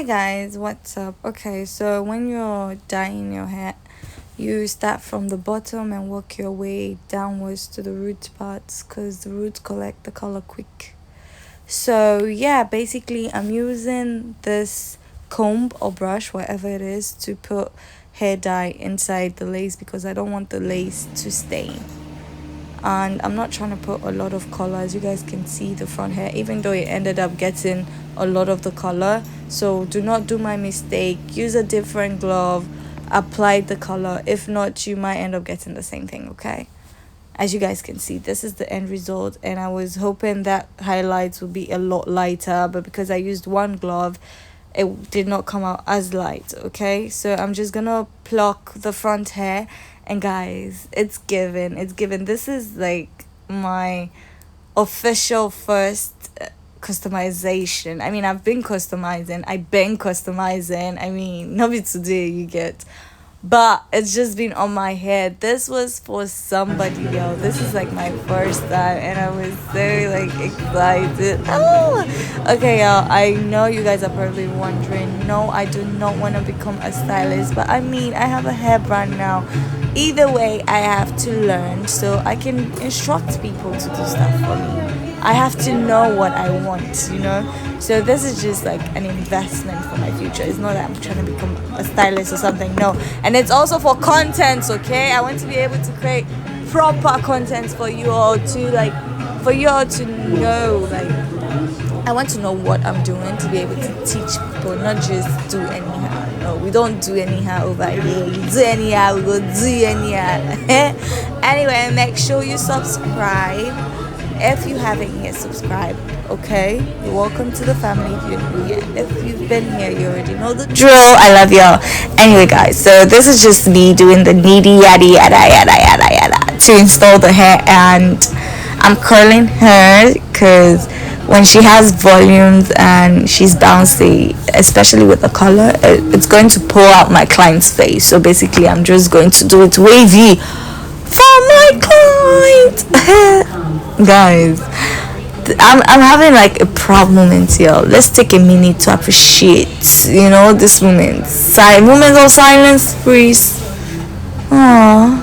Hey guys, what's up? Okay, so when you're dyeing your hair, you start from the bottom and work your way downwards to the root parts because the roots collect the color quick. So, yeah, basically, I'm using this comb or brush, whatever it is, to put hair dye inside the lace because I don't want the lace to stain. And I'm not trying to put a lot of color. As you guys can see, the front hair, even though it ended up getting a lot of the color, so do not do my mistake. Use a different glove, apply the color. If not, you might end up getting the same thing. Okay, as you guys can see, this is the end result, and I was hoping that highlights would be a lot lighter, but because I used one glove, it did not come out as light. Okay, so I'm just gonna pluck the front hair, and guys, it's given. This is like my official first customization. I mean, I've been customizing. I mean, not be today, you get, but it's just been on my head. This was for somebody, yo. This is like my first time, and I was so like excited. Oh, okay, y'all. I know you guys are probably wondering. No, I do not want to become a stylist, but I mean, I have a hair brand now. Either way, I have to learn so I can instruct people to do stuff for me. I have to know what I want. So this is just like an investment for my future. It's not that I'm trying to become a stylist or something. No. And it's also for content, okay? I want to be able to create proper content for you all to know, I want to know what I'm doing to be able to teach people, not just do anyhow. No, we don't do anyhow over here. You do anyhow, we go do anyhow. Anyway, make sure you subscribe. If you haven't yet subscribed, okay, you're welcome to the family if you're new here. If you've been here, you already know the drill. I love y'all. Anyway, guys, so this is just me doing the needy yada yada yada yada yada to install the hair, and I'm curling her because when she has volumes and she's bouncy, especially with the color, it's going to pull out my client's face. So basically, I'm just going to do it wavy for my client. Guys, I'm having like a proud moment here. Let's take a minute to appreciate this moment. Moments of silence, please. Oh,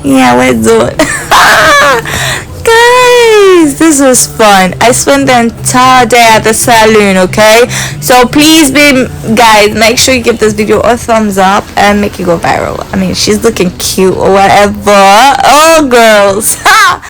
yeah, we're doing. Guys, this was fun. I spent the entire day at the salon. Okay, so please guys, make sure you give this video a thumbs up and make it go viral. I mean, she's looking cute or whatever. Oh, girls.